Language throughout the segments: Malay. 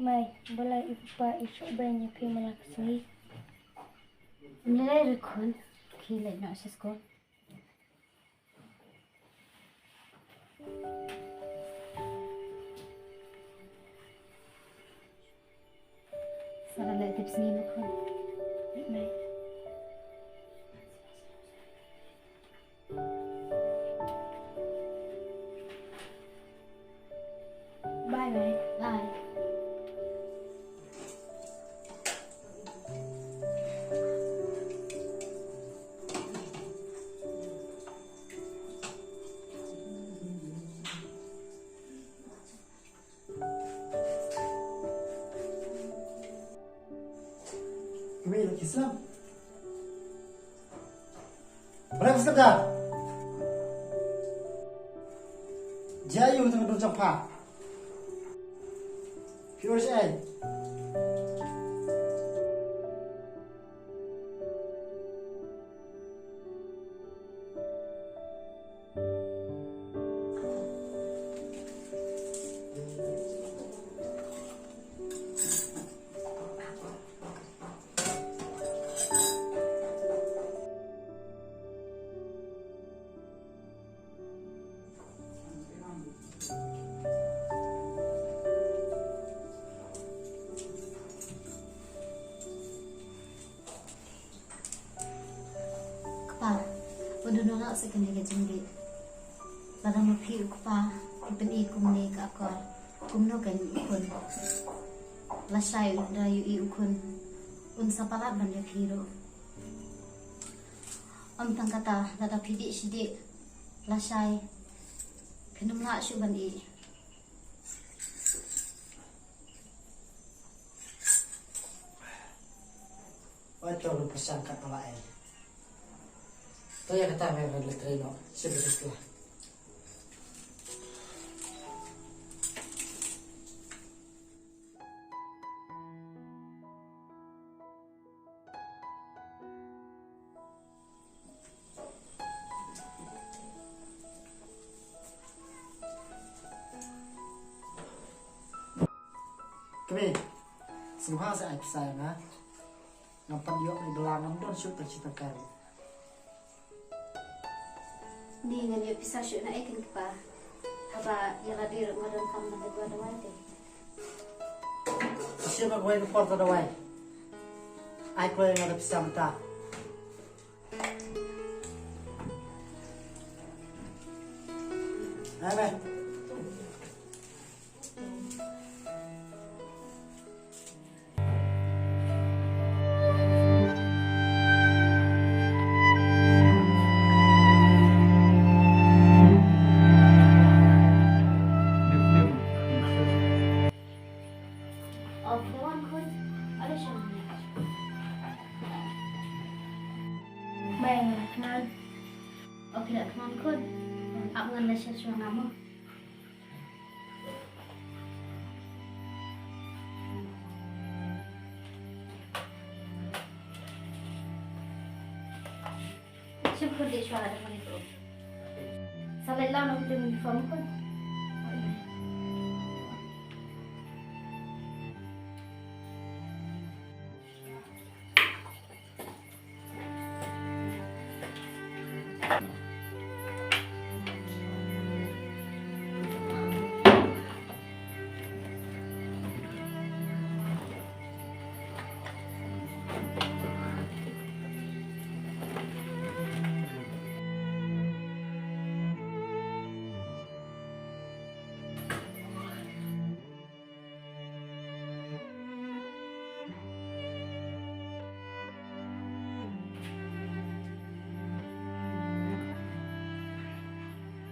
Mai, boleh ibu pak isok banyak pergi sini. Nilai rekod, kira nak sesuatu. Salah lagi tips ni bukan. Mai. Bye bye. Bye. Kami Islam. Berapa sekedar? Jayu tengah duduk campak. Viewers ay. Waduh nak sekali kejenggi. Barang mapi ukpa, ipeni kumne kakak, kumno kan ukun. Lasai dayu I ukun, unsapalat banda piro. Tang kata lada pidik sidik, lasai, kenum nak syuban I. Wajar lu pesan kata lain. Saya kata memang letrino sebetulnya. Kami semua saya pisah na. Nampak dia di belakang don shoot tercita kali. Ni dengan dia pisah syuk nak ikan kepa. Haba yang hadir ngadon kam nanti gua ada wae. Siapa gua yang porta ada wae? Aku yang ada pisah mata. Amen. Okey nak kenal kun. Apa dengan sesuatu nama? Syukur dia suara dengan itu. Salah lah nak kita uniform kun.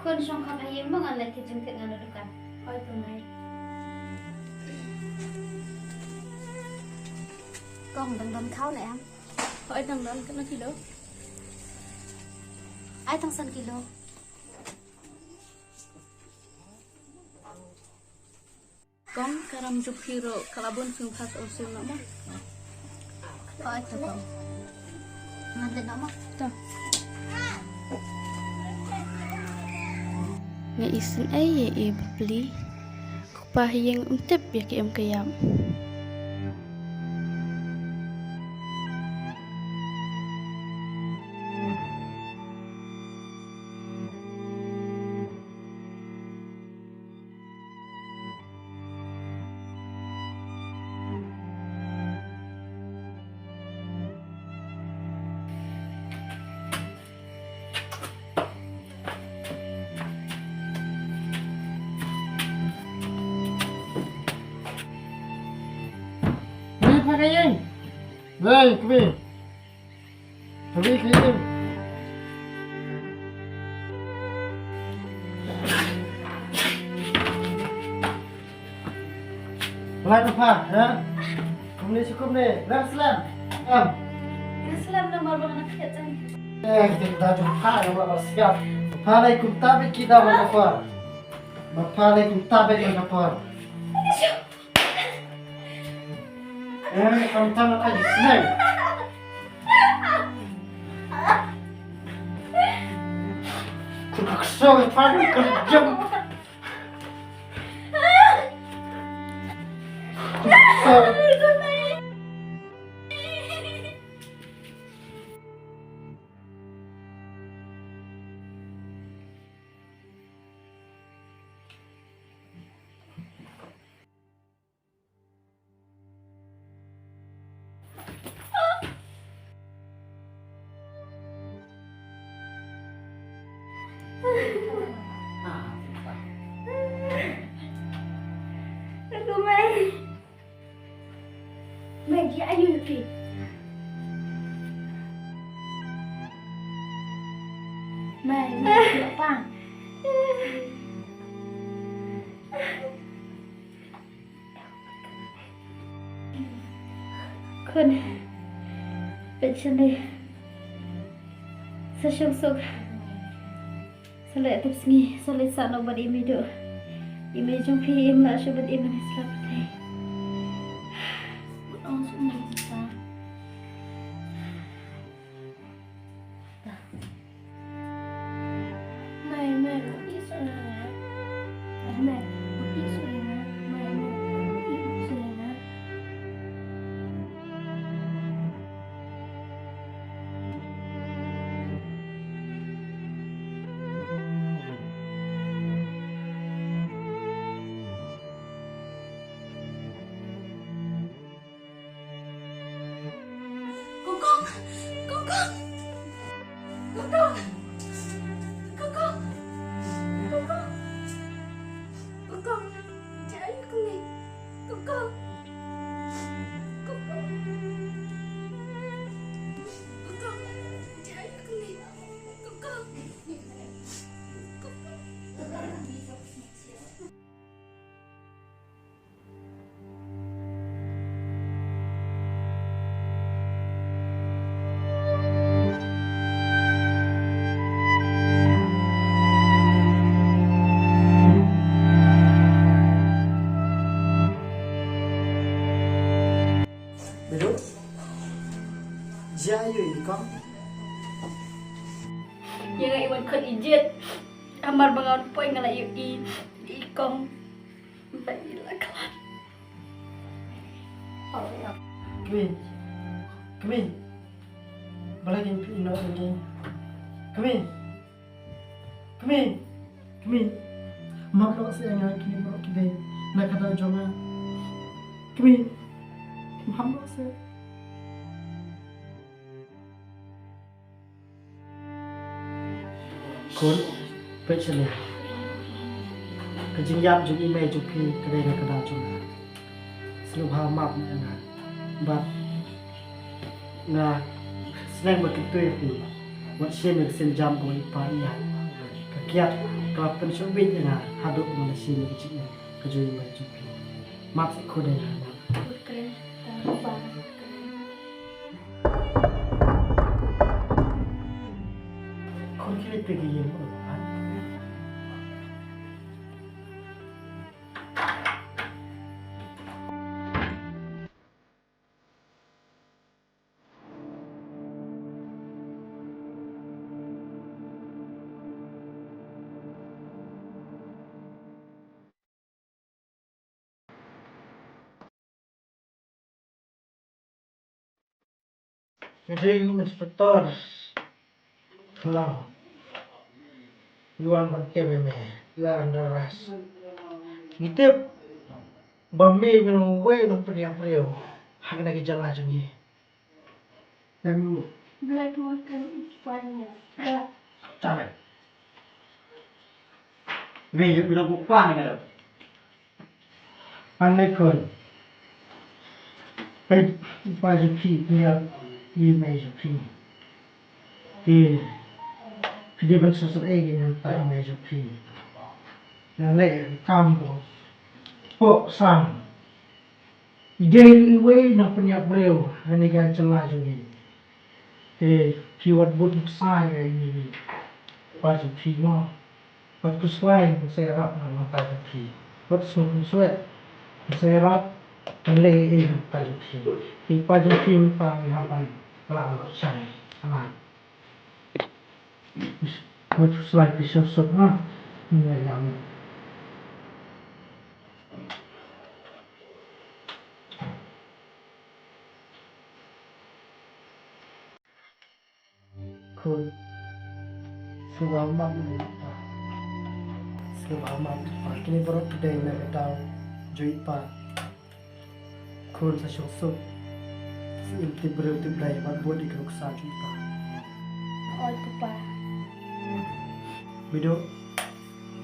Kun song kau hayem mengalah kejengket dengan dudukan. Oh itu mai. Con đừng khao này em. Hỏi thằng đó cái nó kilo. Ai thằng sân kilo. Con karam juk kilo kalabun sing khas usul nama. Hỏi thằng con. Ngantin nama. Tuh. Nga isin ay beli kupah yang untip ya ki kayam. Pynshngaiñ. Đây, Khasi. Khasi. Lại apa, ya? Cukup nih. Selam. Islam nomor bang nakhiatan. Kita jumpa nama siap. Assalamualaikum tabi kita mengapa? Assalamualaikum tabi mengapa? Kamu tangan aja senang. Terpaksa paling kerja. Aku main. Main dia ayu lagi. Main apa? Kun Pynshngaiñ Sangleiñ Sangleiñ Thongni Sangleiñ sana buat imi do. Imi jumpa Ellimarsha buat imi selamat. Oh, semua bisa. Main bisa. Main bisa. Main bisa. Duduk. Jayu ikon. Yang iwan kon ijit. Amar bangun poy ngalayu ikong. Baiklah kelan. Khasi. Balajied Langte. Khasi. Mak lo saya ngaki mak kita nak kata jangan. Khasi. Muhammad saya. Kun Pynshngaiñ. Kejingyam juga email juga kedai nak kata jangan. Seluruh map nak. But na senang begitu itu. Buat sini sen jam boleh payah. Kakiat kalau Pynshngaiñ na hadap mana sini kecilnya kejual baju. Map kode na. Keren. Tambah. Kau kira pergi yang Jadi inspektor kalau Yuan pakai meme lah nderas. Ngitip bambi minum we nung priya hak na gejala jangi. Dan Black makan banyak. capek. Vì nó cũng qua này rồi. Anh lấy khởi. Bây giờ khi kia đi mấy giờ thì đi bên số số ấy thì tại mấy giờ khi là lệ cam của bộ sang ide iwe na punya beliau ini kan celah juga keyword book saya ini pas khi mà pas kuslai saya rap nama pas khi pas sunsue saya rap lệ pas khi pas khi pang hapan lalu saya aman pas kuslai bisa semua ini yang cool selamat kini baru today na tahu joy pa cool sa syosok sa intibro to play magbod ikaw sa joy pa Oi papa. video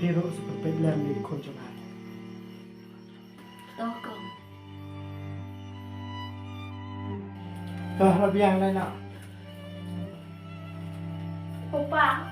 hero sa pagpaglan ni konjonan Tokong. rabiang na na Papa.